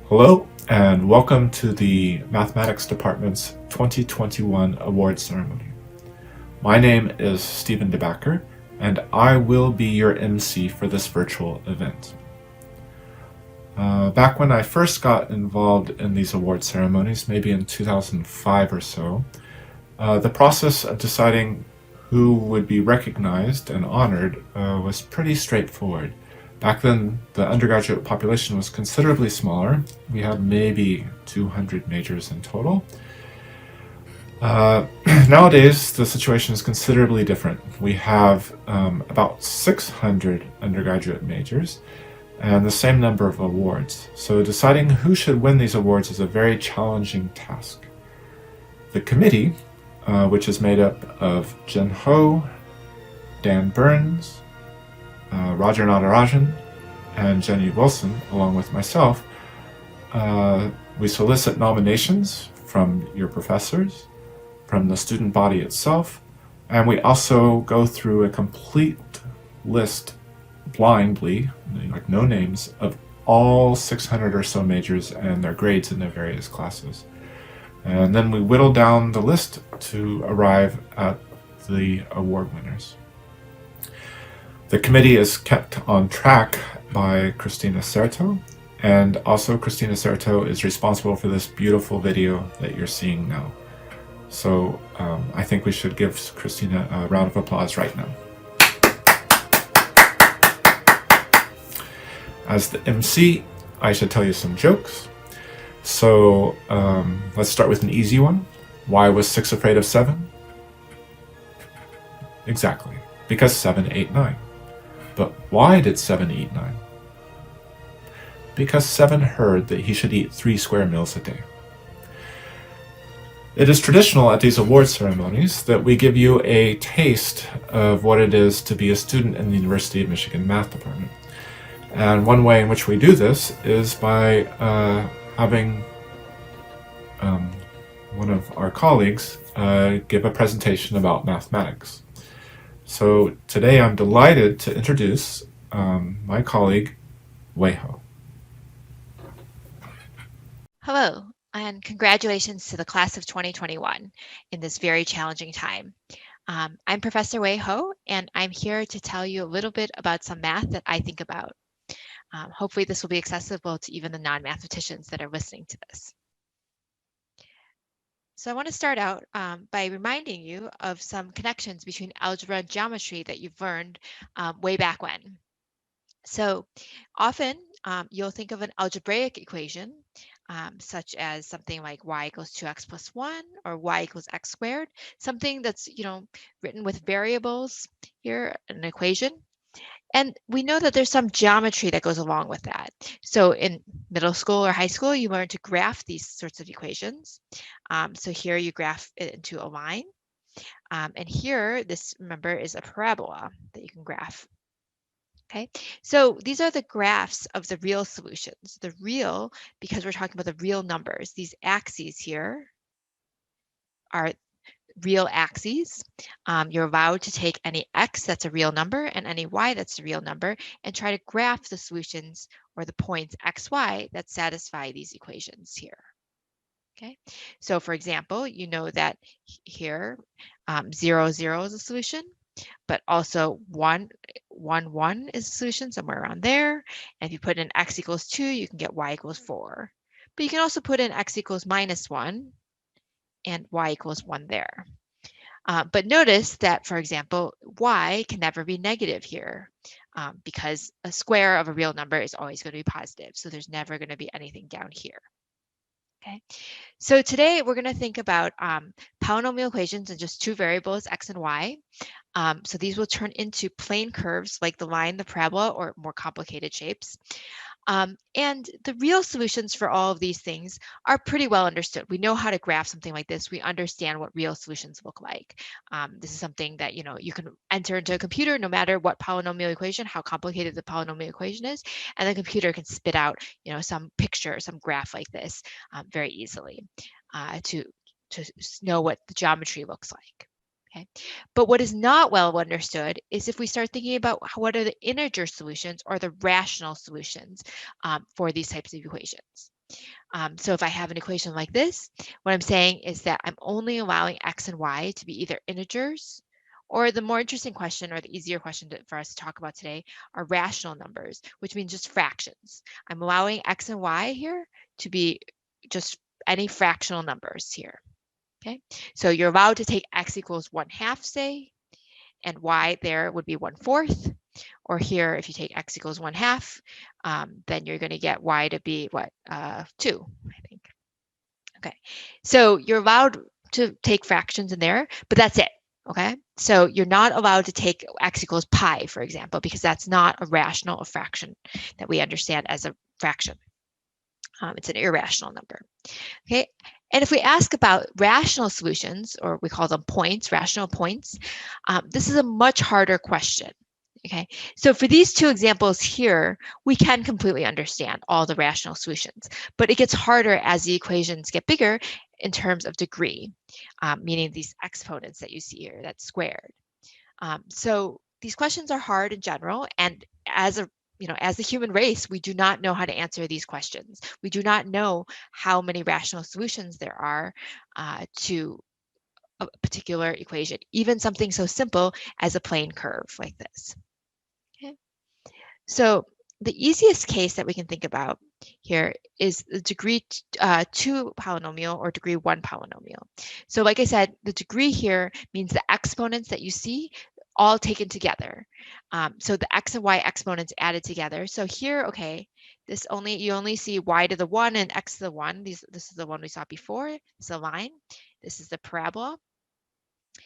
Hello, and welcome to the Mathematics Department's 2021 award ceremony. My name is Stephen DeBacker, and I will be your MC for this virtual event. Back when I first got involved in these award ceremonies, maybe in 2005 or so, the process of deciding who would be recognized and honored was pretty straightforward. Back then, the undergraduate population was considerably smaller. We had maybe 200 majors in total. Nowadays, the situation is considerably different. We have about 600 undergraduate majors and the same number of awards. So deciding who should win these awards is a very challenging task. The committee, which is made up of Jen Ho, Dan Burns, Roger Natarajan, and Jenny Wilson, along with myself, we solicit nominations from your professors, from the student body itself, and we also go through a complete list blindly, like no names, of all 600 or so majors and their grades in their various classes. And then we whittle down the list to arrive at the award winners. The committee is kept on track by Christina Certo, and also Christina Certo is responsible for this beautiful video that you're seeing now. So I think we should give Christina a round of applause right now. As the MC, I should tell you some jokes. So let's start with an easy one. Why was 6 afraid of 7? Exactly, because 7 ate 9. But why did 7 eat 9? Because 7 heard that he should eat 3 square meals a day. It is traditional at these award ceremonies that we give you a taste of what it is to be a student in the University of Michigan Math Department. And one way in which we do this is by having one of our colleagues give a presentation about mathematics. So today I'm delighted to introduce my colleague, Wei Ho. Hello, and congratulations to the class of 2021 in this very challenging time. I'm Professor Wei Ho, and I'm here to tell you a little bit about some math that I think about. Hopefully this will be accessible to even the non-mathematicians that are listening to this. So I want to start out by reminding you of some connections between algebra and geometry that you've learned way back when. So often you'll think of an algebraic equation, such as something like y equals 2x plus 1 or y equals x squared, something that's written with variables here, an equation. And we know that there's some geometry that goes along with that. So in middle school or high school, you learn to graph these sorts of equations. So here you graph it into a line. And here, this, remember, is a parabola that you can graph. Okay, so these are the graphs of the real solutions. The real, because we're talking about the real numbers, these axes here are real axes. You're allowed to take any x that's a real number and any y that's a real number and try to graph the solutions or the points x, y that satisfy these equations here. Okay, so for example, you know that here 0, 0 is a solution, but also 1, 1, 1 is a solution somewhere around there. And if you put in x equals 2, you can get y equals 4. But you can also put in x equals minus 1 and y equals 1 there. But notice that, for example, y can never be negative here because a square of a real number is always going to be positive. So there's never going to be anything down here. Okay, so today we're going to think about polynomial equations in just 2 variables, x and y. So these will turn into plane curves like the line, the parabola, or more complicated shapes. And the real solutions for all of these things are pretty well understood. We know how to graph something like this. We understand what real solutions look like. This is something that you can enter into a computer no matter what polynomial equation, how complicated the polynomial equation is, and the computer can spit out some picture, some graph like this very easily to know what the geometry looks like. Okay, but what is not well understood is if we start thinking about what are the integer solutions or the rational solutions for these types of equations. So if I have an equation like this, what I'm saying is that I'm only allowing x and y to be either integers, or the more interesting question, or the easier question for us to talk about today, are rational numbers, which means just fractions. I'm allowing x and y here to be just any fractional numbers here. Okay, so you're allowed to take x equals 1/2, say, and y there would be 1/4. Or here, if you take x equals 1/2, then you're going to get y to be what? 2, I think. Okay, so you're allowed to take fractions in there, but that's it. Okay, so you're not allowed to take x equals pi, for example, because that's not a rational fraction that we understand as a fraction. It's an irrational number. Okay, and if we ask about rational solutions, or we call them points, rational points, this is a much harder question. Okay, so for these two examples here, we can completely understand all the rational solutions, but it gets harder as the equations get bigger in terms of degree, meaning these exponents that you see here, that's squared. So these questions are hard in general, and as the human race, we do not know how to answer these questions. We do not know how many rational solutions there are to a particular equation, even something so simple as a plane curve like this. Okay. So the easiest case that we can think about here is the degree 2 polynomial or degree 1 polynomial. So like I said, the degree here means the exponents that you see all taken together. So the x and y exponents added together. So here, okay, you only see y to the 1 and x to the 1. This is the one we saw before. It's a line. This is the parabola.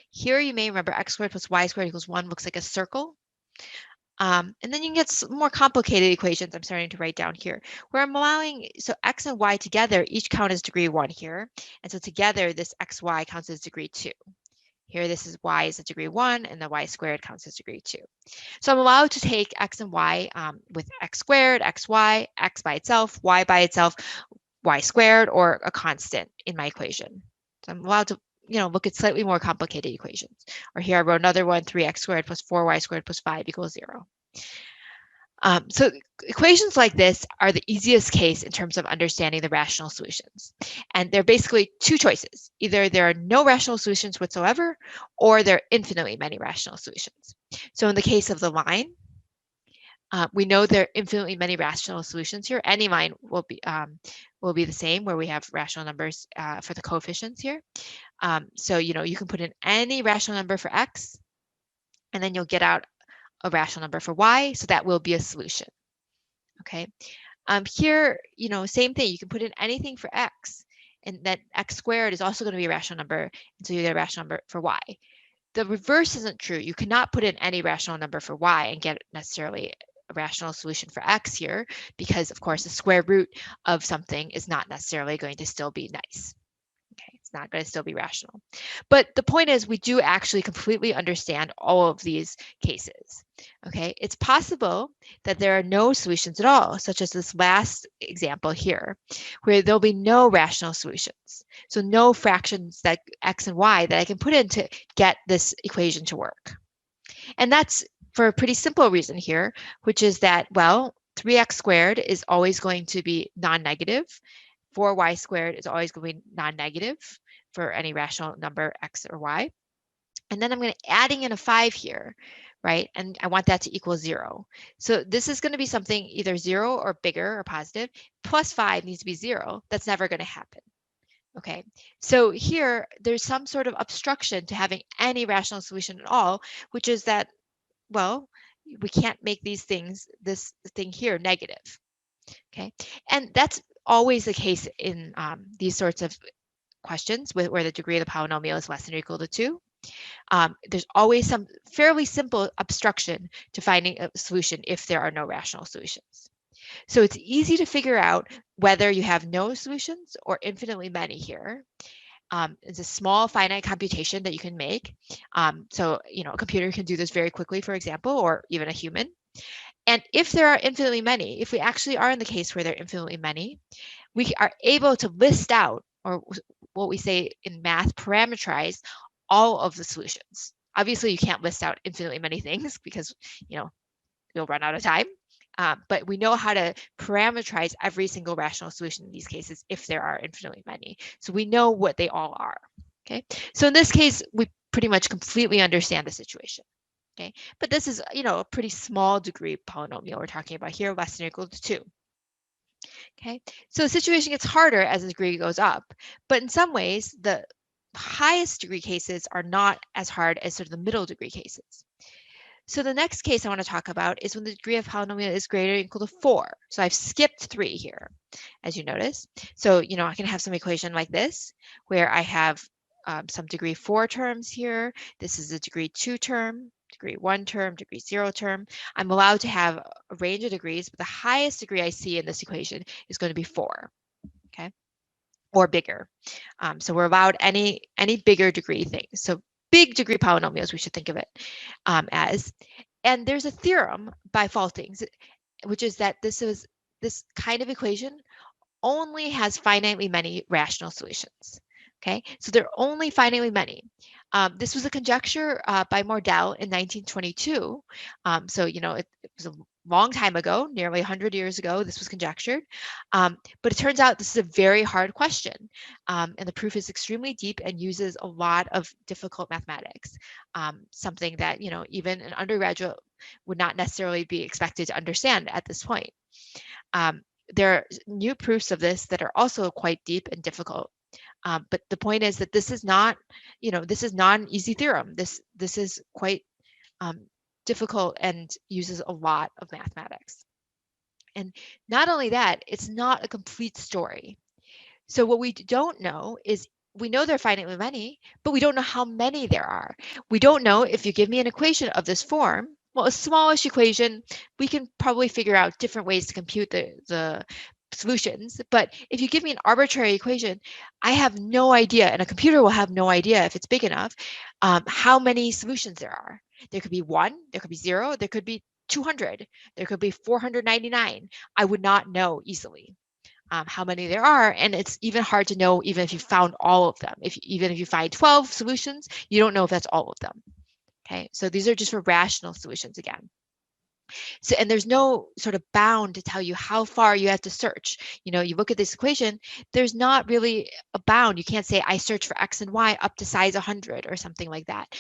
Here you may remember x squared plus y squared equals 1 looks like a circle. And then you can get some more complicated equations I'm starting to write down here, where I'm allowing, so x and y together each count as degree 1 here. And so together this xy counts as degree 2. Here this is y is a degree 1 and the y squared counts as degree 2. So I'm allowed to take x and y with x squared, xy, x by itself, y by itself, y squared, or a constant in my equation. So I'm allowed to look at slightly more complicated equations. Or here I wrote another one, 3x squared plus 4y squared plus 5 equals 0. So equations like this are the easiest case in terms of understanding the rational solutions. And they're basically two choices. Either there are no rational solutions whatsoever, or there are infinitely many rational solutions. So in the case of the line, we know there are infinitely many rational solutions here. Any line will be the same, where we have rational numbers for the coefficients here. So you can put in any rational number for x, and then you'll get out a rational number for y, so that will be a solution. Okay. Here, same thing. You can put in anything for x, and that x squared is also going to be a rational number, and so you get a rational number for y. The reverse isn't true. You cannot put in any rational number for y and get necessarily a rational solution for x here, because of course the square root of something is not necessarily going to still be nice. Okay, it's not going to still be rational. But the point is, we do actually completely understand all of these cases. Okay, it's possible that there are no solutions at all, such as this last example here, where there'll be no rational solutions. So no fractions that x and y that I can put in to get this equation to work. And that's for a pretty simple reason here, which is that, well, 3x squared is always going to be non-negative. 4y squared is always going to be non-negative for any rational number x or y. And then I'm going to adding in a 5 here, right? And I want that to equal 0. So this is going to be something either 0 or bigger or positive. Plus 5 needs to be 0. That's never going to happen. Okay, so here there's some sort of obstruction to having any rational solution at all, which is that, well, we can't make this thing here negative. Okay, and that's always the case in these sorts of questions where the degree of the polynomial is less than or equal to 2. There's always some fairly simple obstruction to finding a solution if there are no rational solutions. So it's easy to figure out whether you have no solutions or infinitely many here. It's a small finite computation that you can make. So a computer can do this very quickly, for example, or even a human. And if there are infinitely many, if we actually are in the case where there are infinitely many, we are able to list out, or what we say in math, parameterize all of the solutions. Obviously, you can't list out infinitely many things because, you'll run out of time. But we know how to parameterize every single rational solution in these cases if there are infinitely many. So we know what they all are. Okay, so in this case, we pretty much completely understand the situation. Okay, but this is, a pretty small degree polynomial we're talking about here, less than or equal to 2. Okay, so the situation gets harder as the degree goes up, but in some ways, the highest degree cases are not as hard as sort of the middle degree cases. So the next case I want to talk about is when the degree of polynomial is greater or equal to 4. So I've skipped 3 here, as you notice. So, I can have some equation like this, where I have some degree 4 terms here. This is a degree 2 term, degree 1 term, degree 0 term. I'm allowed to have a range of degrees, but the highest degree I see in this equation is going to be 4, okay, or bigger. So we're allowed any bigger degree thing. So big degree polynomials, we should think of it as. And there's a theorem by Faltings, which is that this kind of equation only has finitely many rational solutions. Okay, so there are only finitely many. This was a conjecture by Mordell in 1922. So, it was a long time ago, nearly 100 years ago, this was conjectured. But it turns out this is a very hard question. And the proof is extremely deep and uses a lot of difficult mathematics, something that, even an undergraduate would not necessarily be expected to understand at this point. There are new proofs of this that are also quite deep and difficult. But the point is that this is not, this is not an easy theorem. This is quite difficult and uses a lot of mathematics. And not only that, it's not a complete story. So what we don't know is, we know there are finitely many, but we don't know how many there are. We don't know if you give me an equation of this form, well, a smallish equation, we can probably figure out different ways to compute the solutions. But if you give me an arbitrary equation, I have no idea, and a computer will have no idea if it's big enough, how many solutions there are. There could be 1, there could be 0, there could be 200, there could be 499. I would not know easily how many there are, and it's even hard to know even if you found all of them. Even if you find 12 solutions, you don't know if that's all of them. Okay, so these are just for rational solutions again. So, and there's no sort of bound to tell you how far you have to search. You look at this equation, there's not really a bound. You can't say I search for X and Y up to size 100 or something like that.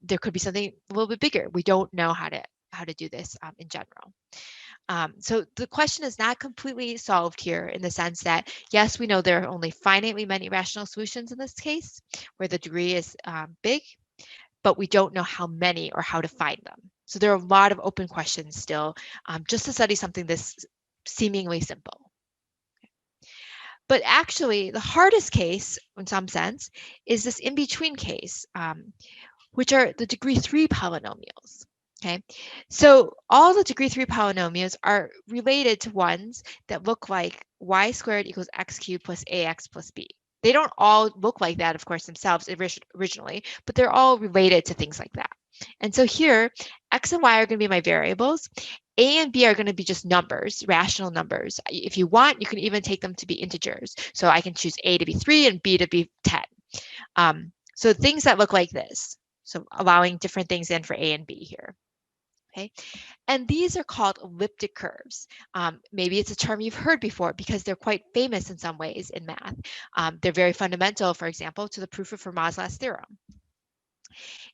There could be something a little bit bigger. We don't know how to do this in general. So the question is not completely solved here, in the sense that, yes, we know there are only finitely many rational solutions in this case, where the degree is big, but we don't know how many or how to find them. So there are a lot of open questions still, just to study something this seemingly simple. But actually, the hardest case, in some sense, is this in-between case, which are the degree 3 polynomials. Okay, so all the degree 3 polynomials are related to ones that look like y squared equals x cubed plus ax plus b. They don't all look like that, of course, themselves originally, but they're all related to things like that. And so here, x and y are going to be my variables. A and b are going to be just numbers, rational numbers. If you want, you can even take them to be integers. So I can choose a to be 3 and b to be 10. So things that look like this. So allowing different things in for a and b here. Okay, and these are called elliptic curves. Maybe it's a term you've heard before because they're quite famous in some ways in math. They're very fundamental, for example, to the proof of Fermat's last theorem.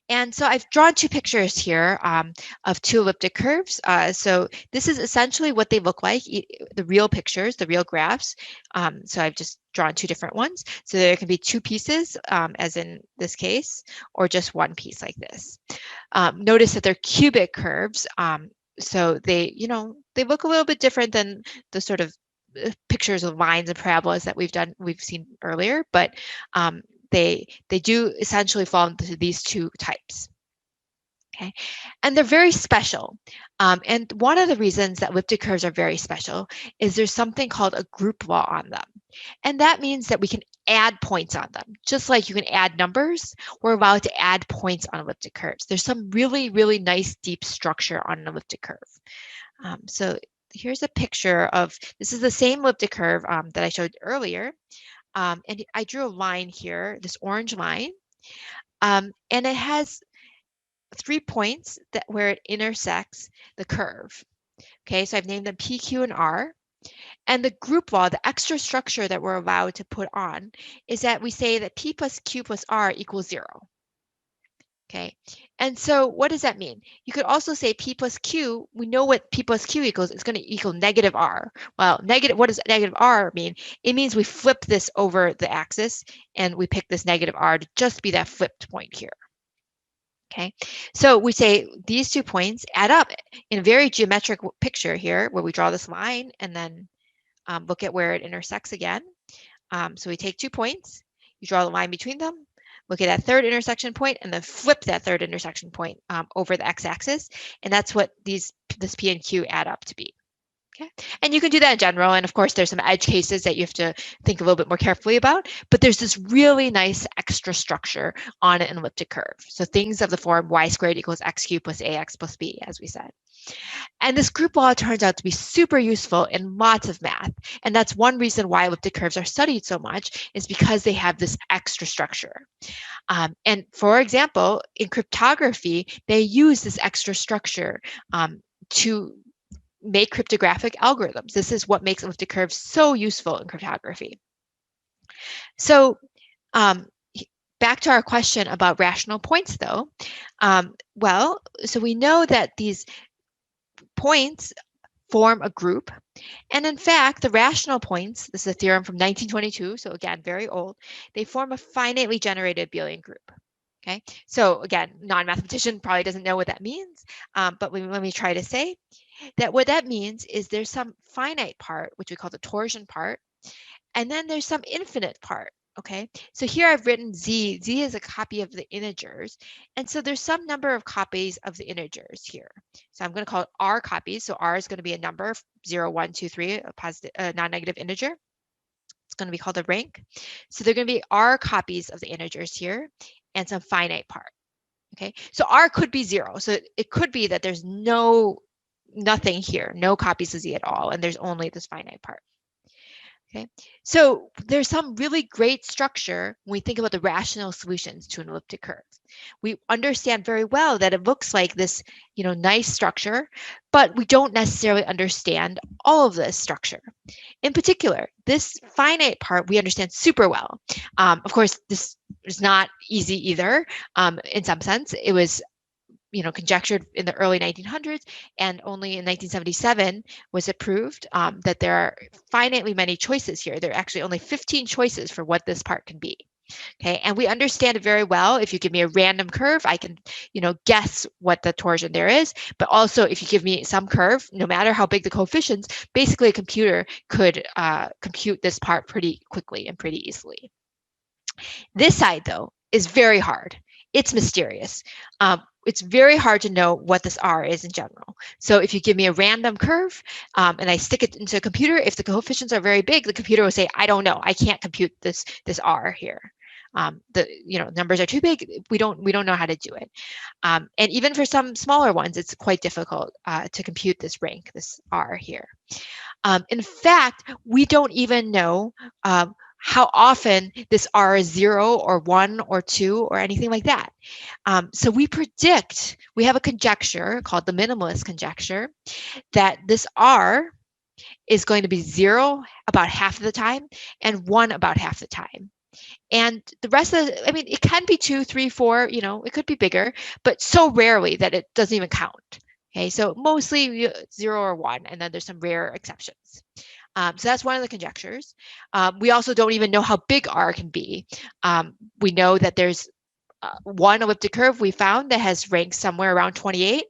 And so I've drawn 2 pictures here of 2 elliptic curves. So this is essentially what they look like, the real pictures, the real graphs. So I've just drawn 2 different ones. So there can be 2 pieces, as in this case, or just 1 piece like this. Notice that they're cubic curves. So they look a little bit different than the sort of pictures of lines and parabolas that we've seen earlier, but they do essentially fall into these 2 types. Okay, and they're very special. And one of the reasons that elliptic curves are very special is there's something called a group law on them. And that means that we can add points on them. Just like you can add numbers, we're allowed to add points on elliptic curves. There's some really, really nice deep structure on an elliptic curve. So here's a picture of, this is the same elliptic curve that I showed earlier. And I drew a line here, this orange line, and it has 3 points where it intersects the curve. Okay, so I've named them P, Q, and R. And the group law, the extra structure that we're allowed to put on, is that we say that P plus Q plus R equals 0. Okay, and so what does that mean? You could also say P plus Q, we know what P plus Q equals, it's going to equal negative R. Well, what does negative R mean? It means we flip this over the axis and we pick this negative R to just be that flipped point here. Okay, so we say these 2 points add up in a very geometric picture here where we draw this line and then look at where it intersects again. So we take 2 points, you draw the line between them, look at that third intersection point, and then flip that third intersection point over the x-axis, and that's what this P and Q add up to be. Okay, and you can do that in general, and of course there's some edge cases that you have to think a little bit more carefully about, but there's this really nice extra structure on an elliptic curve. So things of the form y squared equals x cubed plus ax plus b, as we said. And this group law turns out to be super useful in lots of math. And that's one reason why elliptic curves are studied so much, is because they have this extra structure. And for example, in cryptography, they use this extra structure to make cryptographic algorithms. This is what makes elliptic curves so useful in cryptography. So back to our question about rational points, though. Well, so we know that these points form a group. And in fact, the rational points, this is a theorem from 1922, so again, very old, they form a finitely generated abelian group. Okay, so again, non-mathematician probably doesn't know what that means, but let me try to say that what that means is there's some finite part, which we call the torsion part, and then there's some infinite part. Okay, so here I've written z. Z is a copy of the integers, and so there's some number of copies of the integers here. So I'm going to call it r copies. So r is going to be a number 0, 1, 2, 3, a positive, non-negative integer. It's going to be called a rank. So they're going to be r copies of the integers here, and some finite part. Okay, so r could be 0. So it could be that there's nothing here, no copies of z at all, and there's only this finite part. Okay, so there's some really great structure when we think about the rational solutions to an elliptic curve. We understand very well that it looks like this, nice structure, but we don't necessarily understand all of this structure. In particular, this finite part we understand super well. Of course, this is not easy either. In some sense, it was conjectured in the early 1900s, and only in 1977 was it proved that there are finitely many choices here. There are actually only 15 choices for what this part can be. Okay, and we understand it very well. If you give me a random curve, I can, guess what the torsion there is. But also, if you give me some curve, no matter how big the coefficients, basically a computer could compute this part pretty quickly and pretty easily. This side, though, is very hard. It's mysterious. It's very hard to know what this r is in general. So if you give me a random curve and I stick it into a computer, if the coefficients are very big, the computer will say, I don't know, I can't compute this r here. The numbers are too big. We don't know how to do it. And even for some smaller ones, it's quite difficult to compute this rank, this r here. In fact, we don't even know how often this r is 0 or 1 or 2 or anything like that. So we have a conjecture called the minimalist conjecture that this r is going to be 0 about half of the time and 1 about half the time. And the rest of it can be 2, 3, 4, it could be bigger, but so rarely that it doesn't even count. Okay, so mostly 0 or 1, and then there's some rare exceptions. So that's one of the conjectures. We also don't even know how big r can be. We know that there's one elliptic curve we found that has rank somewhere around 28.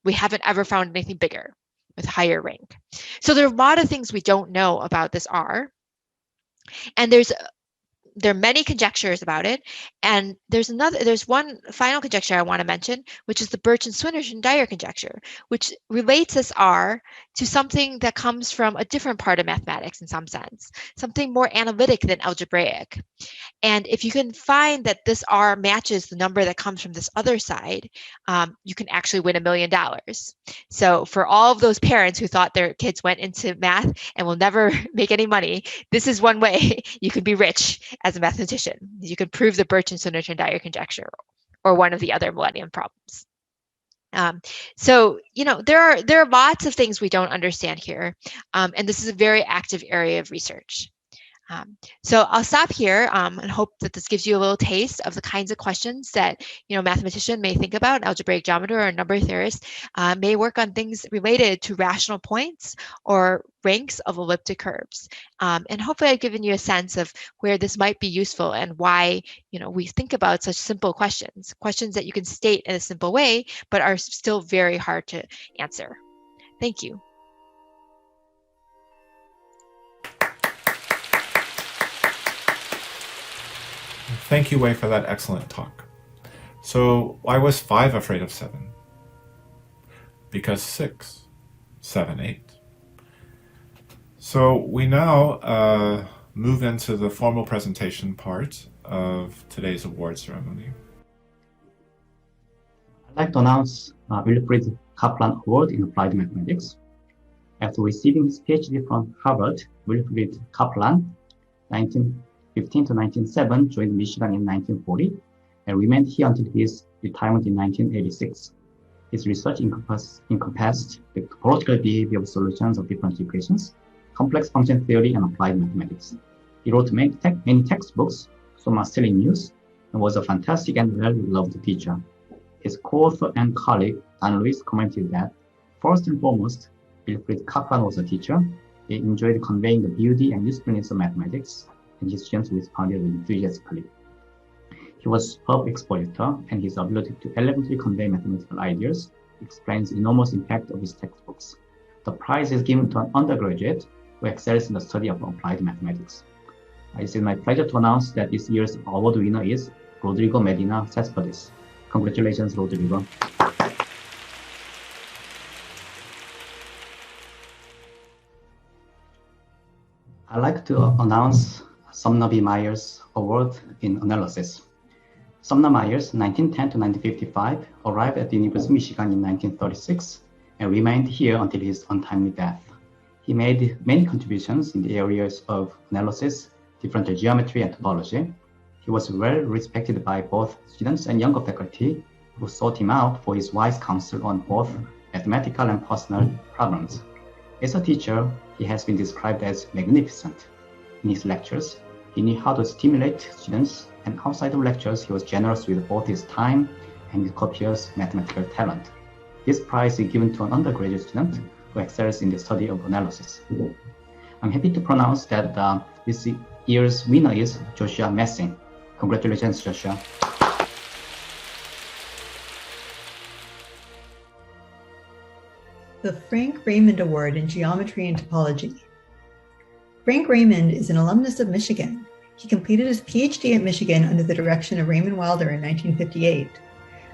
We haven't ever found anything bigger with higher rank. So there are a lot of things we don't know about this r. And there are many conjectures about it, and there's one final conjecture I want to mention, which is the Birch and Swinnerton-Dyer conjecture, which relates this r to something that comes from a different part of mathematics in some sense, something more analytic than algebraic. And if you can find that this r matches the number that comes from this other side, you can actually win $1 million. So for all of those parents who thought their kids went into math and will never make any money, this is one way you can be rich as a mathematician. You can prove the Birch and Swinnerton-Dyer conjecture or one of the other millennium problems. So, there are lots of things we don't understand here, and this is a very active area of research. So I'll stop here and hope that this gives you a little taste of the kinds of questions that a mathematician may think about. An algebraic geometer or a number theorist may work on things related to rational points or ranks of elliptic curves. And hopefully I've given you a sense of where this might be useful and why we think about such simple questions that you can state in a simple way, but are still very hard to answer. Thank you. Thank you, Wei, for that excellent talk. So why was 5 afraid of 7? Because 6, 7, 8. So we now move into the formal presentation part of today's award ceremony. I'd like to announce Wilfried Kaplan Award in Applied Mathematics. After receiving his PhD from Harvard, Wilfried Kaplan, 1915 to 1907, joined Michigan in 1940 and remained here until his retirement in 1986. His research encompassed the topological behavior of solutions of differential equations, complex function theory, and applied mathematics. He wrote many textbooks, some are still in use, and was a fantastic and well-loved teacher. His co-author and colleague, Dan Lewis, commented that, first and foremost, Wilfried Kaplan was a teacher. He enjoyed conveying the beauty and usefulness of mathematics, and his students responded enthusiastically. He was a superb expositor, and his ability to elegantly convey mathematical ideas explains the enormous impact of his textbooks. The prize is given to an undergraduate who excels in the study of applied mathematics. It is my pleasure to announce that this year's award winner is Rodrigo Medina Cespedes. Congratulations, Rodrigo. I'd like to announce Sumner B. Myers Award in Analysis. Sumner Myers, 1910 to 1955, arrived at the University of Michigan in 1936 and remained here until his untimely death. He made many contributions in the areas of analysis, differential geometry, and topology. He was well respected by both students and younger faculty who sought him out for his wise counsel on both mathematical and personal problems. As a teacher, he has been described as magnificent. In his lectures, he knew how to stimulate students, and outside of lectures, he was generous with both his time and his copious mathematical talent. This prize is given to an undergraduate student who excels in the study of analysis. I'm happy to pronounce that this year's winner is Joshua Messing. Congratulations, Joshua. The Frank Raymond Award in Geometry and Topology. Frank Raymond is an alumnus of Michigan. He completed his PhD at Michigan under the direction of Raymond Wilder in 1958.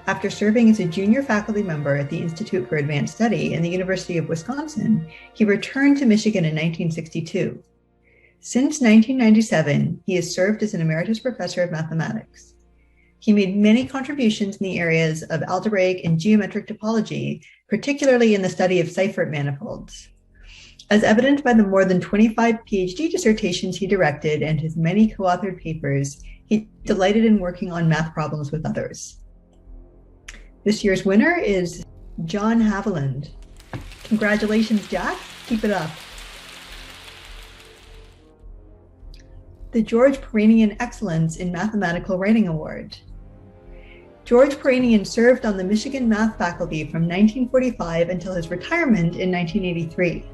After serving as a junior faculty member at the Institute for Advanced Study in the University of Wisconsin, he returned to Michigan in 1962. Since 1997, he has served as an emeritus professor of mathematics. He made many contributions in the areas of algebraic and geometric topology, particularly in the study of Seifert manifolds. As evident by the more than 25 PhD dissertations he directed and his many co-authored papers, he delighted in working on math problems with others. This year's winner is John Haviland. Congratulations, Jack. Keep it up. The George Peranian Excellence in Mathematical Writing Award. George Peranian served on the Michigan math faculty from 1945 until his retirement in 1983.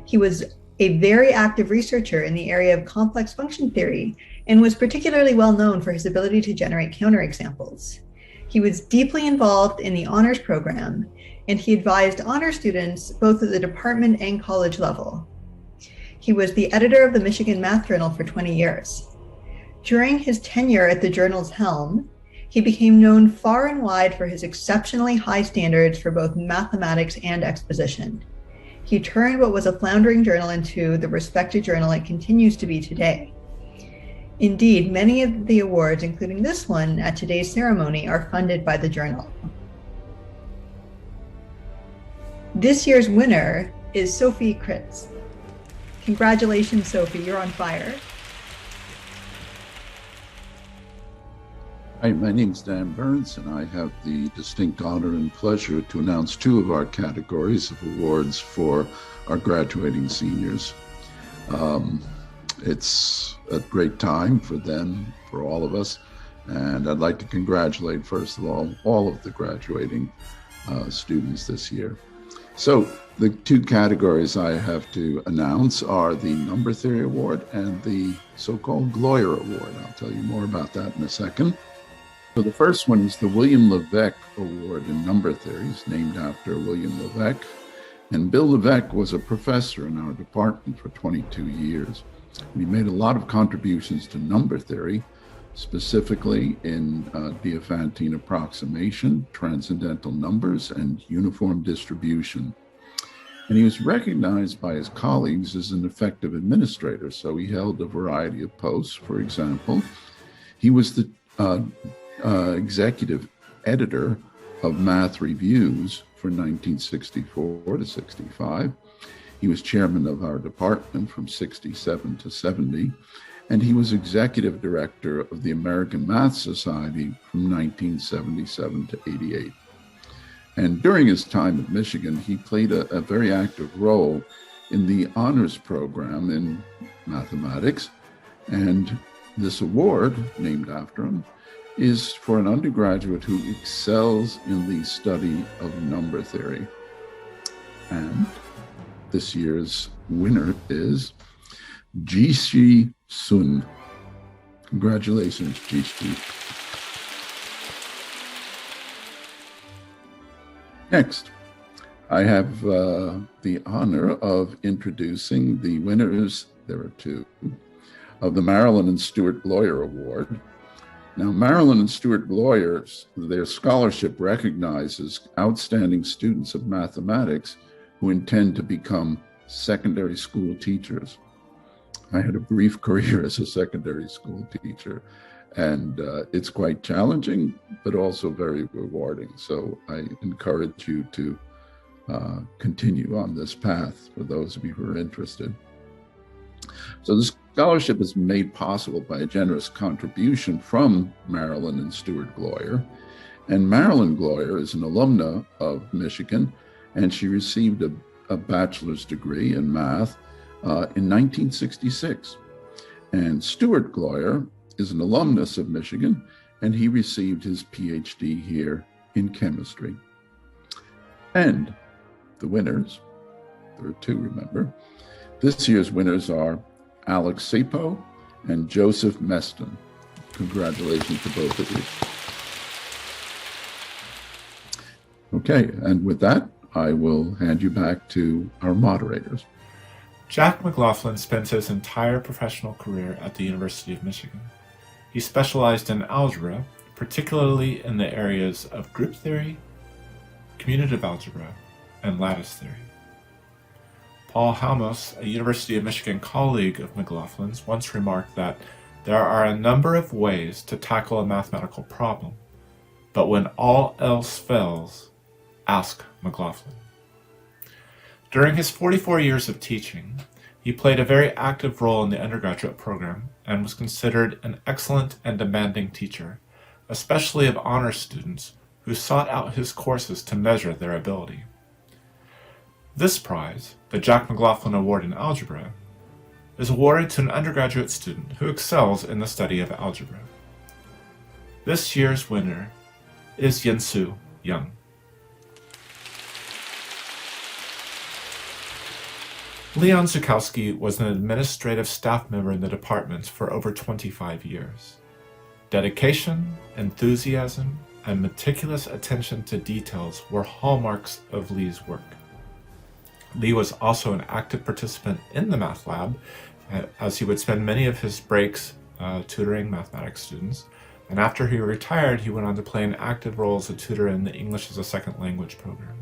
He was a very active researcher in the area of complex function theory and was particularly well known for his ability to generate counterexamples. He was deeply involved in the honors program, and he advised honor students both at the department and college level. He was the editor of the Michigan Math Journal for 20 years. During his tenure at the journal's helm, he became known far and wide for his exceptionally high standards for both mathematics and exposition. He turned what was a floundering journal into the respected journal it continues to be today. Indeed, many of the awards, including this one at today's ceremony, are funded by the journal. This year's winner is Sophie Kritz. Congratulations, Sophie, you're on fire. Hi, my name is Dan Burns, and I have the distinct honor and pleasure to announce two of our categories of awards for our graduating seniors. It's a great time for them, for all of us, and I'd like to congratulate, first of all of the graduating students this year. So the two categories I have to announce are the Number Theory Award and the so-called Gloyer Award. I'll tell you more about that in a second. So the first one is the William Levesque Award in Number Theories, named after William Levesque. And Bill Levesque was a professor in our department for 22 years. He made a lot of contributions to number theory, specifically in Diophantine approximation, transcendental numbers, and uniform distribution. And he was recognized by his colleagues as an effective administrator, so he held a variety of posts. For example, he was the executive editor of Math Reviews for 1964 to 65. He was chairman of our department from 67 to 70, and he was executive director of the American Math Society from 1977 to 88. And during his time at Michigan, he played a very active role in the honors program in mathematics. And this award, named after him, is for an undergraduate who excels in the study of number theory. And this year's winner is Jishi Sun. Congratulations, Jishi. Next, I have the honor of introducing the winners, there are two, of the Marilyn and Stuart Gloyer Award. Now, Marilyn and Stuart Gloyers, their scholarship recognizes outstanding students of mathematics who intend to become secondary school teachers. I had a brief career as a secondary school teacher, and it's quite challenging, but also very rewarding. So I encourage you to continue on this path for those of you who are interested. So the scholarship is made possible by a generous contribution from Marilyn and Stuart Gloyer. And Marilyn Gloyer is an alumna of Michigan, and she received a bachelor's degree in math in 1966. And Stuart Gloyer is an alumnus of Michigan, and he received his PhD here in chemistry. And the winners, there are two, remember. This year's winners are Alex Cepo and Joseph Meston. Congratulations to both of you. Okay, and with that, I will hand you back to our moderators. Jack McLaughlin spent his entire professional career at the University of Michigan. He specialized in algebra, particularly in the areas of group theory, commutative algebra, and lattice theory. Paul Halmos, a University of Michigan colleague of McLaughlin's, once remarked that there are a number of ways to tackle a mathematical problem, but when all else fails, ask McLaughlin. During his 44 years of teaching, he played a very active role in the undergraduate program and was considered an excellent and demanding teacher, especially of honor students who sought out his courses to measure their ability. This prize, the Jack McLaughlin Award in Algebra, is awarded to an undergraduate student who excels in the study of algebra. This year's winner is Yinsu Young. Leon Zukowski was an administrative staff member in the department for over 25 years. Dedication, enthusiasm, and meticulous attention to details were hallmarks of Lee's work. Lee was also an active participant in the math lab, as he would spend many of his breaks tutoring mathematics students. And after he retired, he went on to play an active role as a tutor in the English as a Second Language program.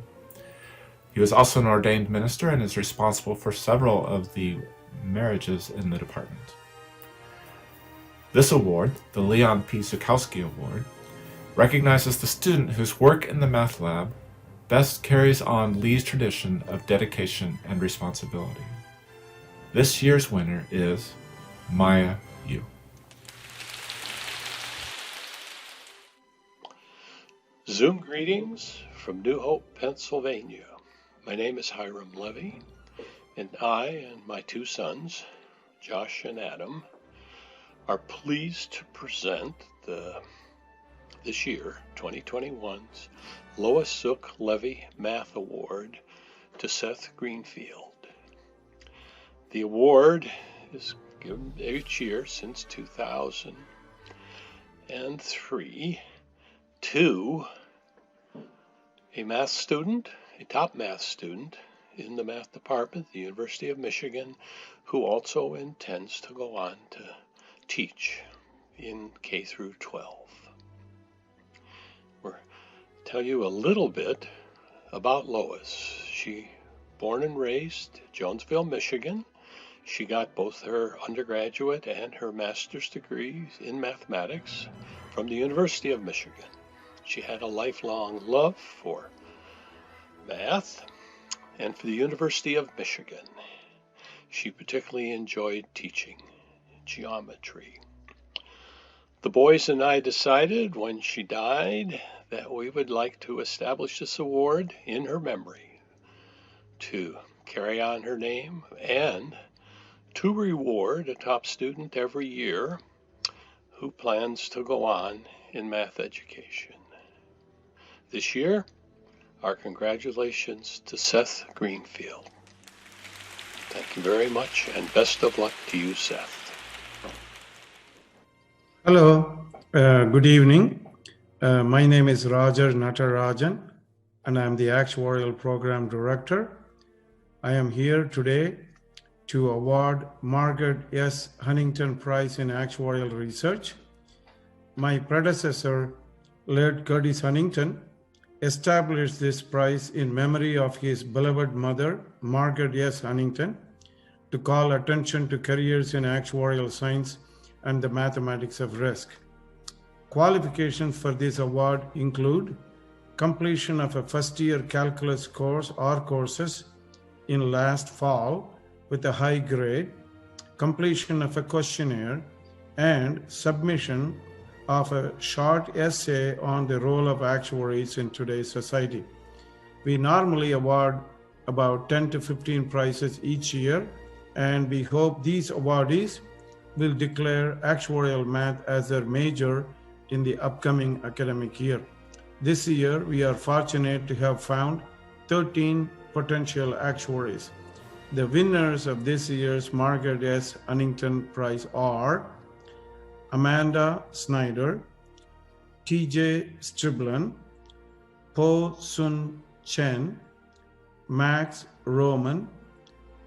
He was also an ordained minister and is responsible for several of the marriages in the department. This award, the Leon P. Zukowski Award, recognizes the student whose work in the math lab best carries on Lee's tradition of dedication and responsibility. This year's winner is Maya Yu. Zoom greetings from New Hope, Pennsylvania. My name is Hiram Levy, and I and my two sons, Josh and Adam, are pleased to present this year, 2021's Lois Zook Levy Math Award to Seth Greenfield. The award is given each year since 2003 to a math student, a top math student in the math department at the University of Michigan, who also intends to go on to teach in K through 12. We'll tell you a little bit about Lois. She born and raised Jonesville, Michigan. She got both her undergraduate and her master's degrees in mathematics from the University of Michigan. She had a lifelong love for math and for the University of Michigan. She particularly enjoyed teaching geometry. The boys and I decided when she died that we would like to establish this award in her memory, to carry on her name and to reward a top student every year who plans to go on in math education. This year, our congratulations to Seth Greenfield. Thank you very much, and best of luck to you, Seth. Hello, good evening. My name is Rajar Natarajan, and I'm the Actuarial Program Director. I am here today to award Margaret S. Huntington Prize in Actuarial Research. My predecessor, late Curtis Huntington, established this prize in memory of his beloved mother, Margaret S. Huntington, to call attention to careers in actuarial science and the mathematics of risk. Qualifications for this award include completion of a first-year calculus course or courses in last fall with a high grade, completion of a questionnaire, and submission of a short essay on the role of actuaries in today's society. We normally award about 10 to 15 prizes each year, and we hope these awardees will declare actuarial math as their major in the upcoming academic year. This year, we are fortunate to have found 13 potential actuaries. The winners of this year's Margaret S. Huntington Prize are Amanda Snyder, T.J. Striblin, Po Sun Chen, Max Roman,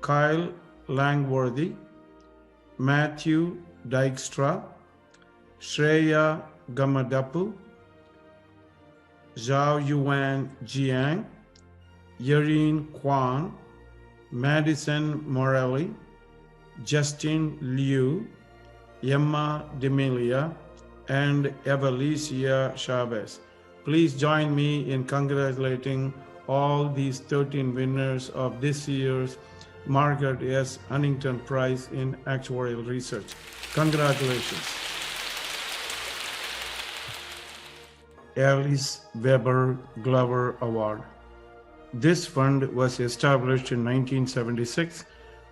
Kyle Langworthy, Matthew Dykstra, Shreya Gamadapu, Zhao Yuan Jiang, Yareen Kwan, Madison Morelli, Justin Liu, Emma D'Amelia, and Elicia Chavez. Please join me in congratulating all these 13 winners of this year's Margaret S. Huntington Prize in Actuarial Research. Congratulations. Alice Weber Glover Award. This fund was established in 1976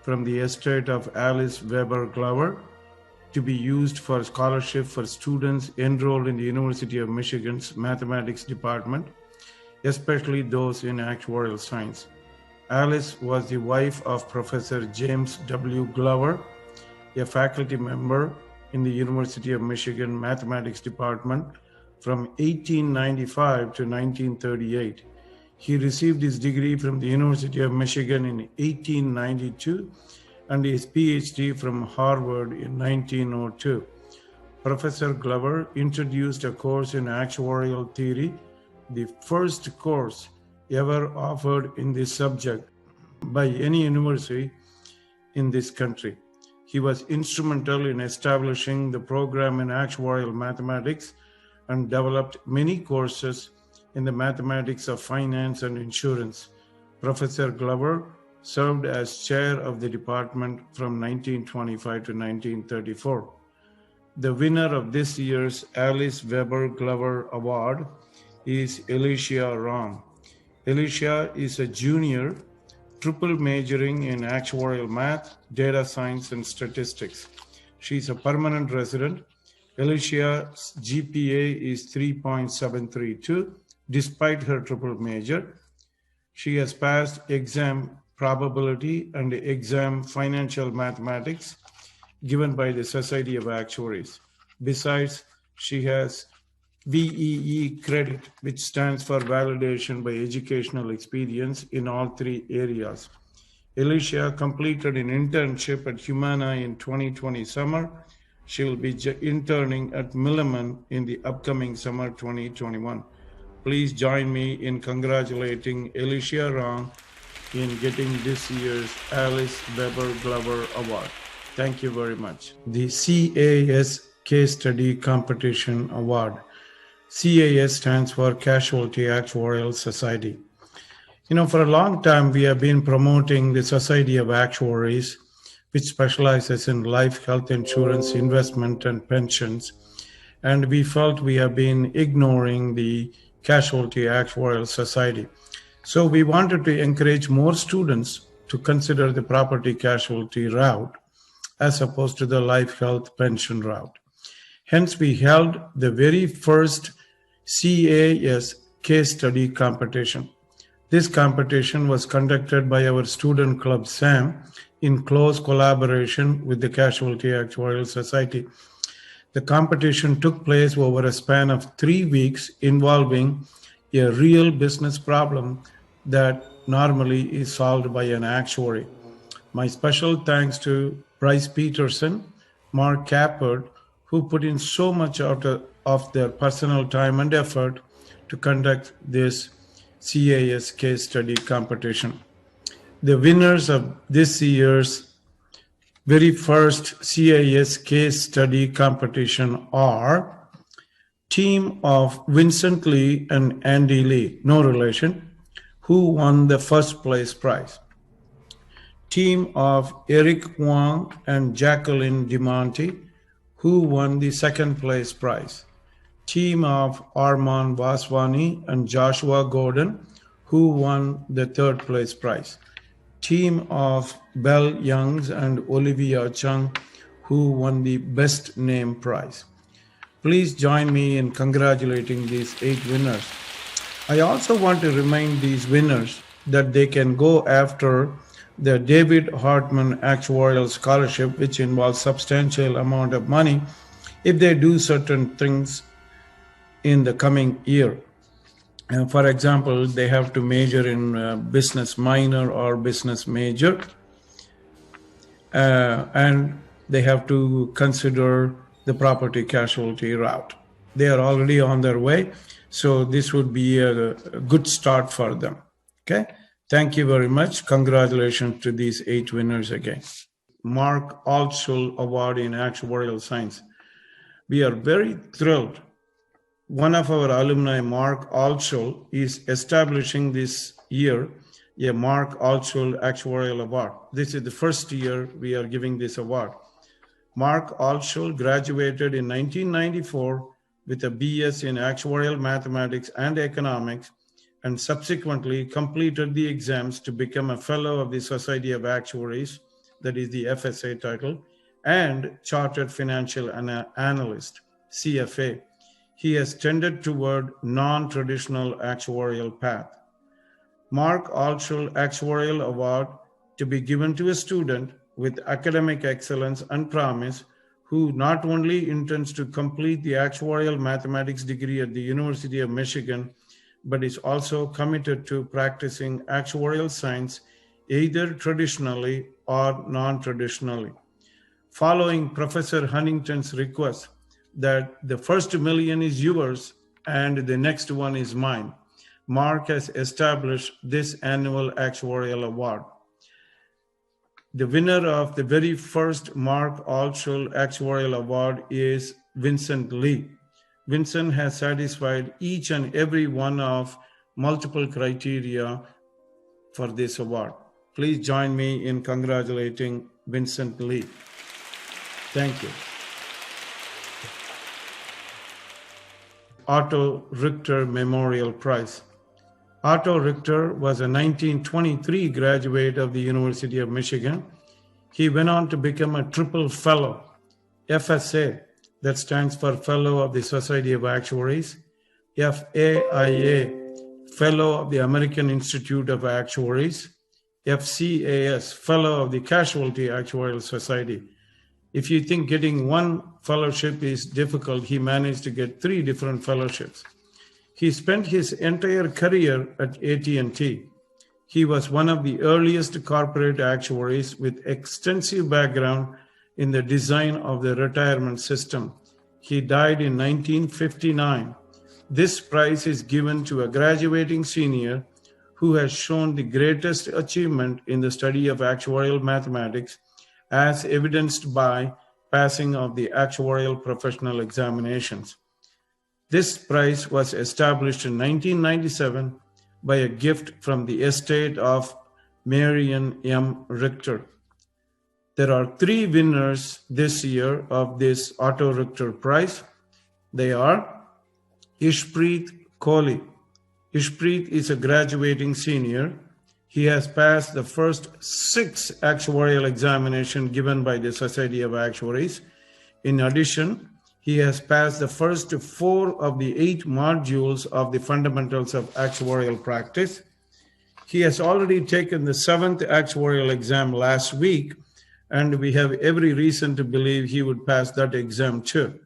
from the estate of Alice Weber Glover to be used for scholarship for students enrolled in the University of Michigan's Mathematics Department, especially those in actuarial science. Alice was the wife of Professor James W. Glover, a faculty member in the University of Michigan Mathematics Department from 1895 to 1938. He received his degree from the University of Michigan in 1892 and his PhD from Harvard in 1902. Professor Glover introduced a course in actuarial theory, the first course ever offered in this subject by any university in this country. He was instrumental in establishing the program in actuarial mathematics and developed many courses in the mathematics of finance and insurance. Professor Glover served as chair of the department from 1925 to 1934. The winner of this year's Alice Weber Glover Award is Elicia Rong. Elicia is a junior, triple majoring in actuarial math, data science, and statistics. She's a permanent resident. Elicia's GPA is 3.732 despite her triple major. She has passed exam probability and exam financial mathematics given by the Society of Actuaries. Besides, she has VEE credit, which stands for Validation by Educational Experience in all three areas. Elicia completed an internship at Humana in 2020 summer. She will be interning at Milliman in the upcoming summer 2021. Please join me in congratulating Elicia Rong in getting this year's Alice Weber Glover Award. Thank you very much. The CAS Case Study Competition Award. CAS stands for Casualty Actuarial Society. For a long time, we have been promoting the Society of Actuaries, which specializes in life, health insurance, investment, and pensions. And we felt we have been ignoring the Casualty Actuarial Society. So we wanted to encourage more students to consider the property casualty route as opposed to the life, health, pension route. Hence, we held the very first CAS case study competition. This competition was conducted by our student club, SAM, in close collaboration with the Casualty Actuarial Society. The competition took place over a span of 3 weeks involving a real business problem that normally is solved by an actuary. My special thanks to Bryce Peterson, Mark Cappert, who put in so much of their personal time and effort to conduct this CAS case study competition. The winners of this year's very first CAS case study competition are team of Vincent Lee and Andy Lee, no relation, who won the first place prize. Team of Eric Huang and Jacqueline Dimonte, who won the second place prize. Team of Arman Vaswani and Joshua Gordon, who won the third place prize. Team of Belle Youngs and Olivia Chung, who won the best name prize. Please join me in congratulating these 8 winners. I also want to remind these winners that they can go after the David Hartman Actuarial Scholarship, which involves substantial amount of money if they do certain things in the coming year. For example, they have to major in business minor or business major, and they have to consider the property casualty route. They are already on their way, so this would be a good start for them. Okay, thank you very much. Congratulations to these 8 winners again. Mark Altschul Award in Actuarial Science. We are very thrilled. One of our alumni, Mark Altschul, is establishing this year a Mark Altschul Actuarial Award. This is the first year we are giving this award. Mark Altschul graduated in 1994 with a BS in Actuarial Mathematics and Economics, and subsequently completed the exams to become a Fellow of the Society of Actuaries, that is the FSA title, and Chartered Financial Analyst, CFA. He has tended toward non-traditional actuarial path. Mark Altschul Actuarial Award to be given to a student with academic excellence and promise who not only intends to complete the actuarial mathematics degree at the University of Michigan, but is also committed to practicing actuarial science either traditionally or non-traditionally. Following Professor Huntington's request that the first million is yours and the next one is mine, Mark has established this annual actuarial award. The winner of the very first Mark Altschul Actuarial Award is Vincent Lee. Vincent has satisfied each and every one of multiple criteria for this award. Please join me in congratulating Vincent Lee. Thank you. Otto Richter Memorial Prize. Otto Richter was a 1923 graduate of the University of Michigan. He went on to become a triple fellow, FSA, that stands for Fellow of the Society of Actuaries, FAIA, Fellow of the American Institute of Actuaries, FCAS, Fellow of the Casualty Actuarial Society. If you think getting one fellowship is difficult, he managed to get 3 different fellowships. He spent his entire career at AT&T. He was one of the earliest corporate actuaries with extensive background in the design of the retirement system. He died in 1959. This prize is given to a graduating senior who has shown the greatest achievement in the study of actuarial mathematics, as evidenced by passing of the actuarial professional examinations. This prize was established in 1997 by a gift from the estate of Marion M. Richter. There are 3 winners this year of this Otto Richter Prize. They are Ishpreet Kohli. Ishpreet is a graduating senior. He has passed the first 6 actuarial examinations given by the Society of Actuaries. In addition, he has passed the first 4 of the 8 modules of the Fundamentals of Actuarial Practice. He has already taken the 7th actuarial exam last week, and we have every reason to believe he would pass that exam too.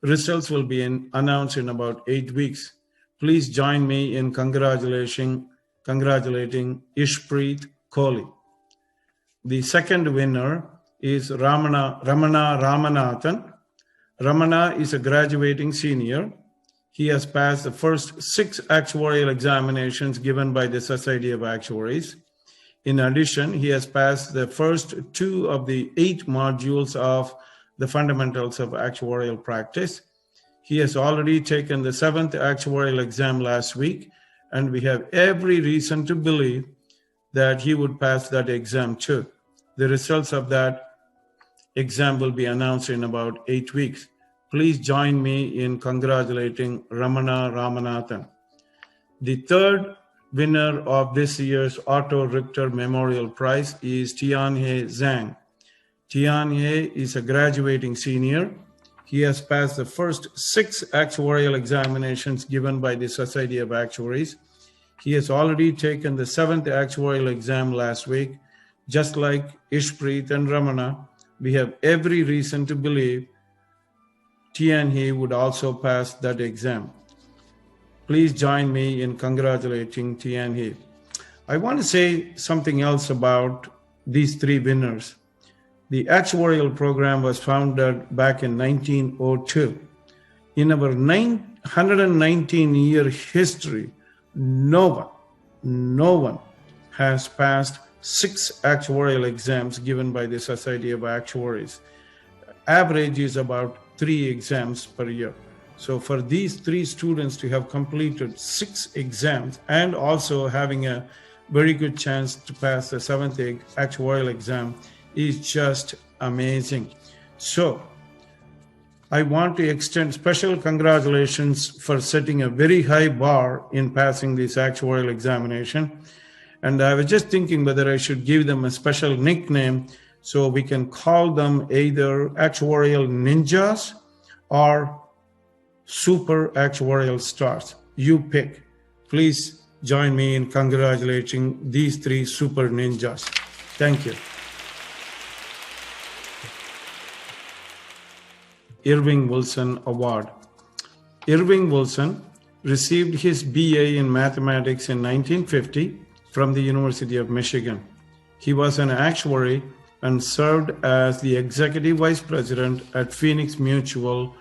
Results will be announced in about 8 weeks. Please join me in congratulating Ishpreet Kohli. The second winner is Ramana Ramanathan. Ramana is a graduating senior. He has passed the first 6 actuarial examinations given by the Society of Actuaries. In addition, he has passed the first 2 of the 8 modules of the Fundamentals of Actuarial Practice. He has already taken the 7th actuarial exam last week, and we have every reason to believe that he would pass that exam too. The results of that exam will be announced in about 8 weeks. Please join me in congratulating Ramana Ramanathan. The third winner of this year's Otto Richter Memorial Prize is Tianhe Zhang. Tianhe is a graduating senior. He has passed the first 6 actuarial examinations given by the Society of Actuaries. He has already taken the 7th actuarial exam last week. Just like Ishpreet and Ramana, we have every reason to believe Tianhe would also pass that exam. Please join me in congratulating Tianhe. I want to say something else about these 3 winners. The actuarial program was founded back in 1902. In our 119-year history, no one has passed 6 actuarial exams given by the Society of Actuaries. Average is about 3 exams per year. So for these 3 students to have completed 6 exams and also having a very good chance to pass the 7th actuarial exam is just amazing. So I want to extend special congratulations for setting a very high bar in passing this actuarial examination. And I was just thinking whether I should give them a special nickname so we can call them either actuarial ninjas or super actuarial stars. You pick. Please join me in congratulating these 3 super ninjas. Thank you. Irving Wilson Award. Irving Wilson received his BA in mathematics in 1950 from the University of Michigan. He was an actuary and served as the executive vice president at Phoenix Mutual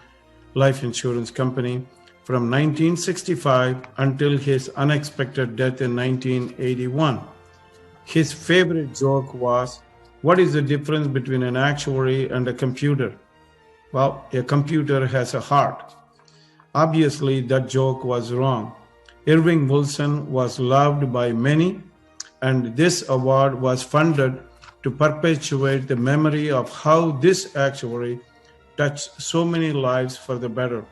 Life Insurance Company from 1965 until his unexpected death in 1981. His favorite joke was, "What is the difference between an actuary and a computer?" Well, a computer has a heart. Obviously, that joke was wrong. Irving Wilson was loved by many, and this award was funded to perpetuate the memory of how this actuary touched so many lives for the better.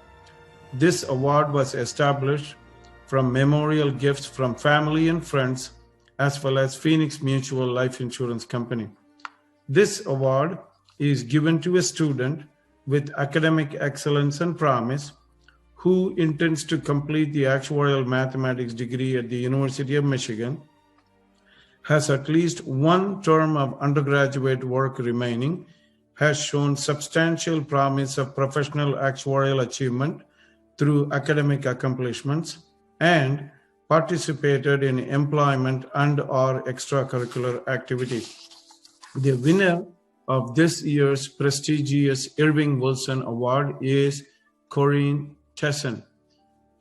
This award was established from memorial gifts from family and friends, as well as Phoenix Mutual Life Insurance Company. This award is given to a student with academic excellence and promise who intends to complete the actuarial mathematics degree at the University of Michigan, has at least one term of undergraduate work remaining, has shown substantial promise of professional actuarial achievement through academic accomplishments, and participated in employment and/or extracurricular activities. The winner of this year's prestigious Irving Wilson Award is Corrine Tessin.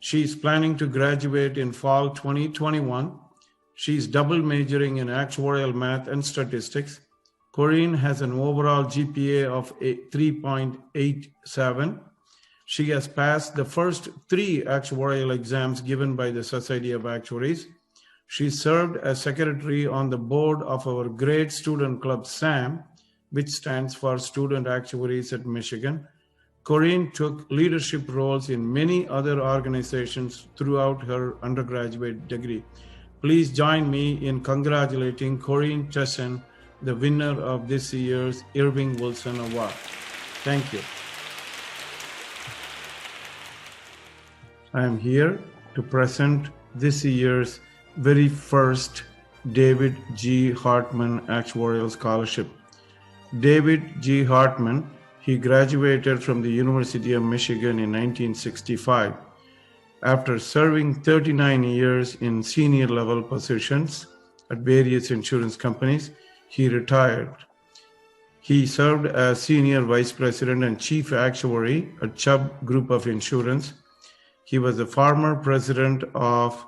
She is planning to graduate in fall 2021. She is double majoring in actuarial math and statistics. Corrine has an overall GPA of 3.87. She has passed the first 3 actuarial exams given by the Society of Actuaries. She served as secretary on the board of our great student club, SAM, which stands for Student Actuaries at Michigan. Corrine took leadership roles in many other organizations throughout her undergraduate degree. Please join me in congratulating Corrine Tessin, the winner of this year's Irving Wilson Award. Thank you. I am here to present this year's very first David G. Hartman Actuarial Scholarship. David G. Hartman, he graduated from the University of Michigan in 1965. After serving 39 years in senior level positions at various insurance companies, he retired. He served as Senior Vice President and Chief Actuary at Chubb Group of Insurance. He was the former president of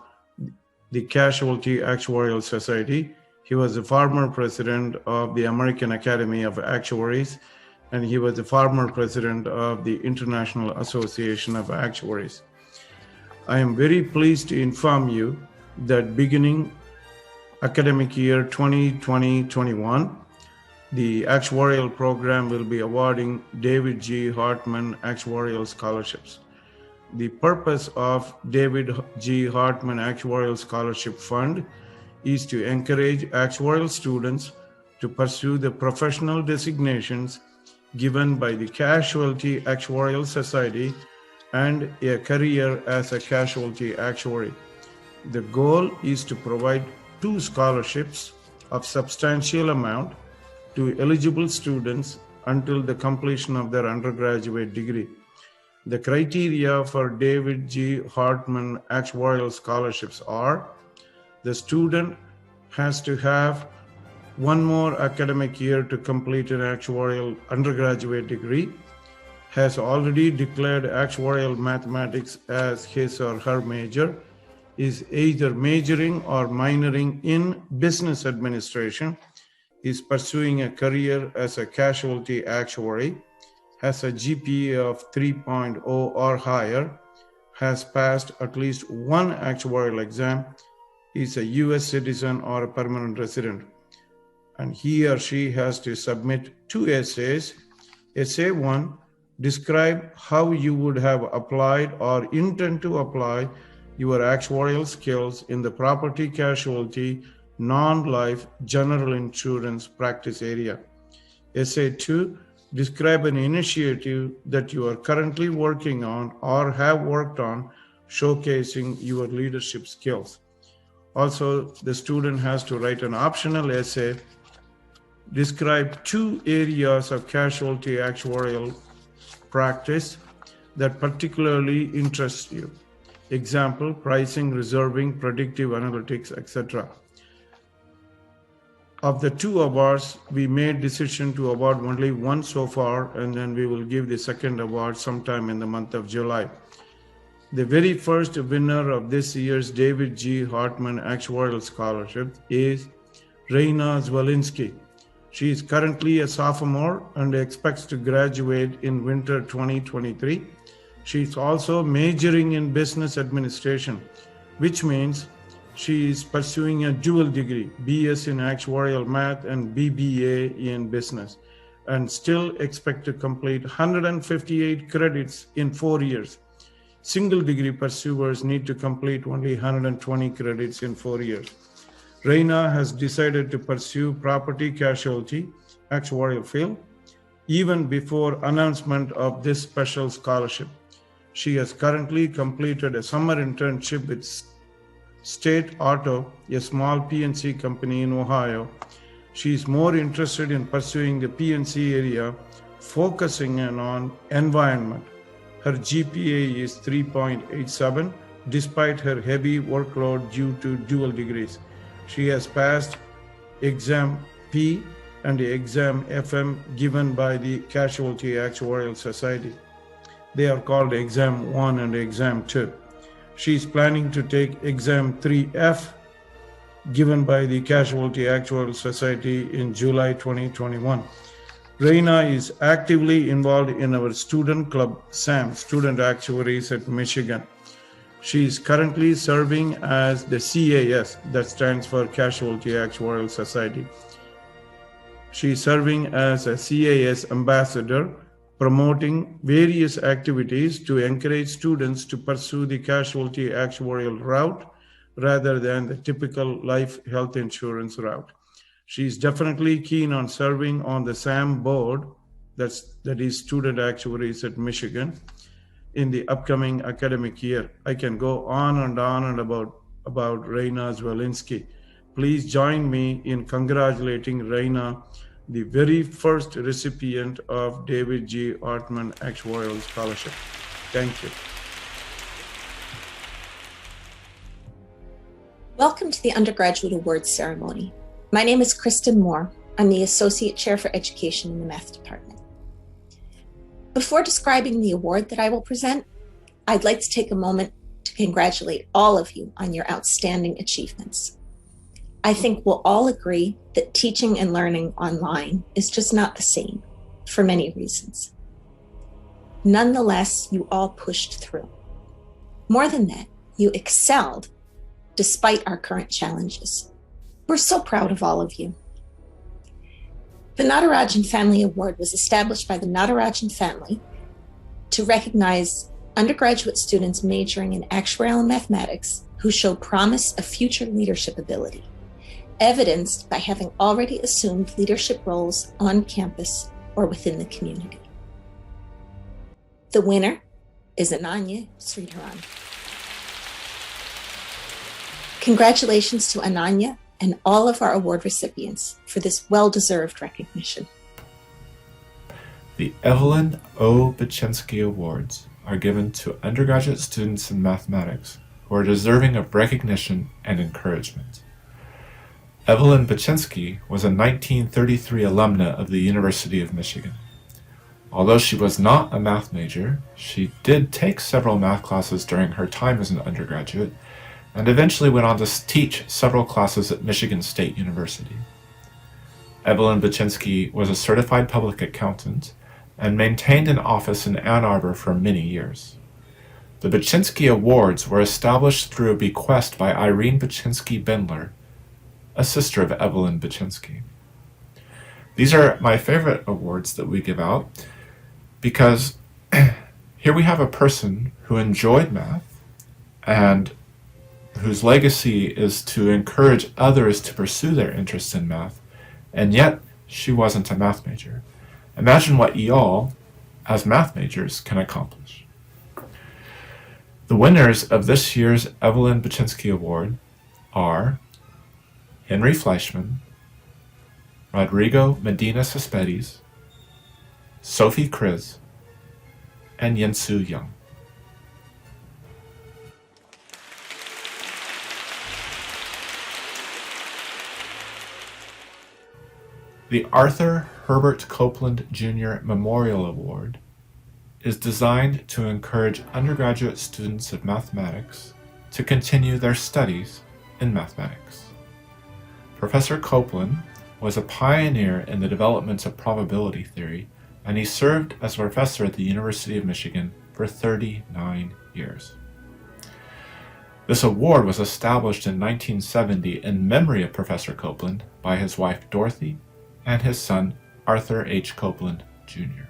the Casualty Actuarial Society. He was the former president of the American Academy of Actuaries, and he was the former president of the International Association of Actuaries. I am very pleased to inform you that beginning academic year 2020-21, the actuarial program will be awarding David G. Hartman Actuarial Scholarships. The purpose of David G. Hartman Actuarial Scholarship Fund is to encourage actuarial students to pursue the professional designations given by the Casualty Actuarial Society and a career as a casualty actuary. The goal is to provide 2 scholarships of substantial amount to eligible students until the completion of their undergraduate degree. The criteria for David G. Hartman Actuarial Scholarships are: the student has to have 1 more academic year to complete an actuarial undergraduate degree, has already declared actuarial mathematics as his or her major, is either majoring or minoring in business administration, is pursuing a career as a casualty actuary, has a GPA of 3.0 or higher, has passed at least 1 actuarial exam, is a US citizen or a permanent resident. And he or she has to submit 2 essays. Essay 1, describe how you would have applied or intend to apply your actuarial skills in the property casualty, non-life, general insurance practice area. Essay 2, describe an initiative that you are currently working on or have worked on, showcasing your leadership skills. Also, the student has to write an optional essay, describe 2 areas of casualty actuarial practice that particularly interest you. Example, pricing, reserving, predictive analytics, etc. Of the 2 awards, we made decision to award only 1 so far, and then we will give the second award sometime in the month of July. The very first winner of this year's David G. Hartman Actuarial Scholarship is Raina Zwolinski. She is currently a sophomore and expects to graduate in winter 2023. She is also majoring in business administration, which means she is pursuing a dual degree, BS in actuarial math and BBA in business, and still expect to complete 158 credits in 4 years. Single degree pursuers need to complete only 120 credits in 4 years. Raina has decided to pursue property casualty actuarial field even before announcement of this special scholarship. She has currently completed a summer internship with State Auto, a small P&C company in Ohio. She is more interested in pursuing the P&C area, focusing on environment. Her GPA is 3.87 despite her heavy workload due to dual degrees. She has passed exam P and the exam FM given by the Casualty Actuarial Society. They are called exam 1 and exam 2. She is planning to take exam 3F given by the Casualty Actuarial Society in July 2021. Raina is actively involved in our student club, SAM, Student Actuaries at Michigan. She is currently serving as the CAS, that stands for Casualty Actuarial Society. She is serving as a CAS ambassador, promoting various activities to encourage students to pursue the casualty actuarial route rather than the typical life health insurance route. She's definitely keen on serving on the SAM board, that is Student Actuaries at Michigan, in the upcoming academic year. I can go on and about Raina Zwolinski. Please join me in congratulating Raina, the very first recipient of David G. Arman Actuarial Scholarship. Thank you. Welcome to the Undergraduate Awards ceremony. My name is Kristen Moore. I'm the Associate Chair for Education in the Math Department. Before describing the award that I will present, I'd like to take a moment to congratulate all of you on your outstanding achievements. I think we'll all agree that teaching and learning online is just not the same for many reasons. Nonetheless, you all pushed through. More than that, you excelled despite our current challenges. We're so proud of all of you. The Natarajan Family Award was established by the Natarajan family to recognize undergraduate students majoring in actuarial and mathematics who show promise of future leadership ability, evidenced by having already assumed leadership roles on campus or within the community. The winner is Ananya Sridharan. Congratulations to Ananya and all of our award recipients for this well-deserved recognition. The Evelyn O. Baczynski Awards are given to undergraduate students in mathematics who are deserving of recognition and encouragement. Evelyn Baczynski was a 1933 alumna of the University of Michigan. Although she was not a math major, she did take several math classes during her time as an undergraduate and eventually went on to teach several classes at Michigan State University. Evelyn Baczynski was a certified public accountant and maintained an office in Ann Arbor for many years. The Baczynski Awards were established through a bequest by Irene Baczynski Bendler, a sister of Evelyn Baczynski. These are my favorite awards that we give out because here we have a person who enjoyed math and whose legacy is to encourage others to pursue their interest in math, and yet she wasn't a math major. Imagine what y'all, as math majors, can accomplish. The winners of this year's Evelyn Baczynski Award are Henry Fleischmann, Rodrigo Medina Cespedes, Sophie Kriz, and Yinsu Young. The Arthur Herbert Copeland Jr. Memorial Award is designed to encourage undergraduate students of mathematics to continue their studies in mathematics. Professor Copeland was a pioneer in the development of probability theory, and he served as a professor at the University of Michigan for 39 years. This award was established in 1970 in memory of Professor Copeland by his wife Dorothy and his son Arthur H. Copeland Jr.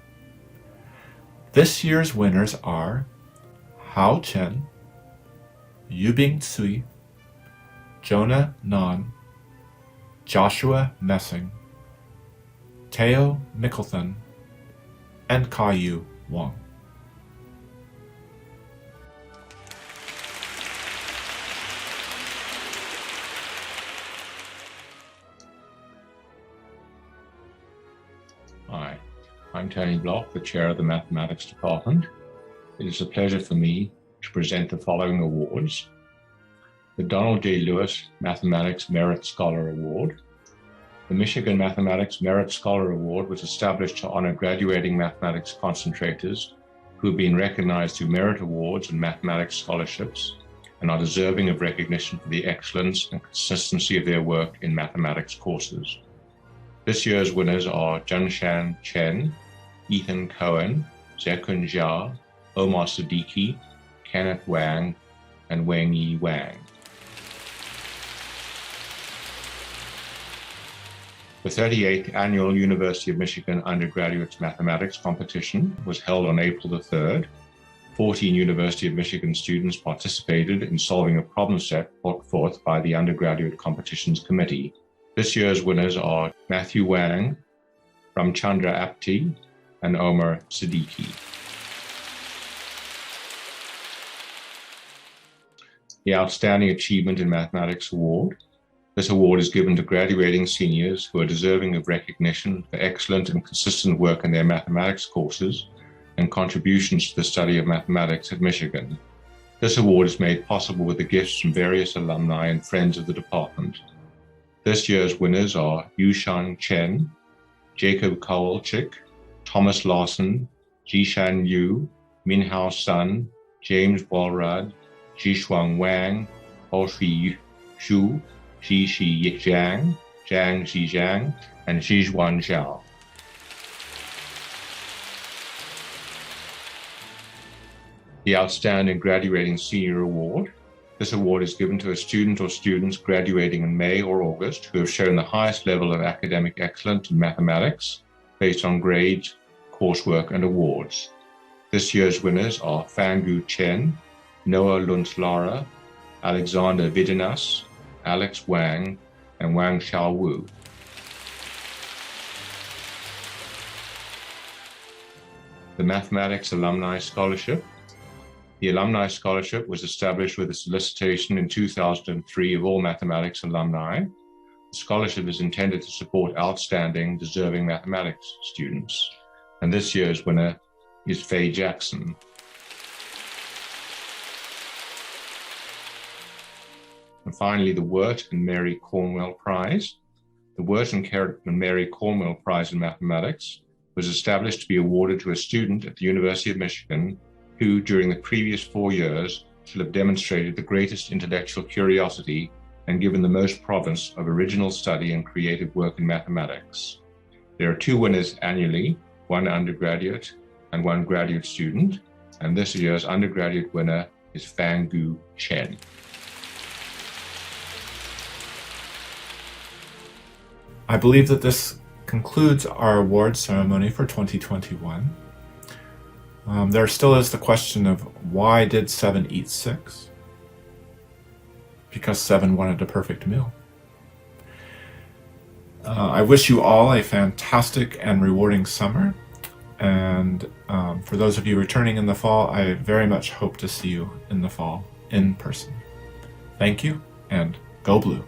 This year's winners are Hao Chen, Yubing Tsui, Jonah Nan, Joshua Messing, Teo Mickelthon, and Kaiyu Wang. Hi, I'm Tony Block, the chair of the mathematics department. It is a pleasure for me to present the following awards. The Donald J. Lewis Mathematics Merit Scholar Award. The Michigan Mathematics Merit Scholar Award was established to honor graduating mathematics concentrators who have been recognized through merit awards and mathematics scholarships and are deserving of recognition for the excellence and consistency of their work in mathematics courses. This year's winners are Junshan Chen, Ethan Cohen, Zekun Jia, Omar Siddiqui, Kenneth Wang, and Wengyi Wang. The 38th Annual University of Michigan Undergraduate Mathematics Competition was held on April the 3rd. 14 University of Michigan students participated in solving a problem set put forth by the Undergraduate Competitions Committee. This year's winners are Matthew Wang, Ramchandra Apti, and Omar Siddiqui. The Outstanding Achievement in Mathematics Award. This award is given to graduating seniors who are deserving of recognition for excellent and consistent work in their mathematics courses and contributions to the study of mathematics at Michigan. This award is made possible with the gifts from various alumni and friends of the department. This year's winners are Yushan Chen, Jacob Kowalczyk, Thomas Lawson, Jishan Yu, Minhao Sun, James Walrad, Jishuang Wang, Hoshi Xu, Xixi Zhang, Zhang Xizhang, and Xizhuan Xiao. The Outstanding Graduating Senior Award. This award is given to a student or students graduating in May or August who have shown the highest level of academic excellence in mathematics based on grades, coursework, and awards. This year's winners are Fangu Chen, Noah Luntz-Lara, Alexander Vidinas, Alex Wang, and Wang Xiaowu. The Mathematics Alumni Scholarship. The Alumni Scholarship was established with a solicitation in 2003 of all mathematics alumni. The scholarship is intended to support outstanding, deserving mathematics students. And this year's winner is Faye Jackson. And finally, the Wirt and Mary Cornwell Prize. The Wirt and Mary Cornwell Prize in Mathematics was established to be awarded to a student at the University of Michigan who, during the previous 4 years, shall have demonstrated the greatest intellectual curiosity and given the most province of original study and creative work in mathematics. There are 2 winners annually, 1 undergraduate and 1 graduate student, and this year's undergraduate winner is Fangu Chen. I believe that this concludes our award ceremony for 2021. There still is the question of why did 7 eat 6? Because 7 wanted a perfect meal. I wish you all a fantastic and rewarding summer. And for those of you returning in the fall, I very much hope to see you in the fall in person. Thank you, and go blue.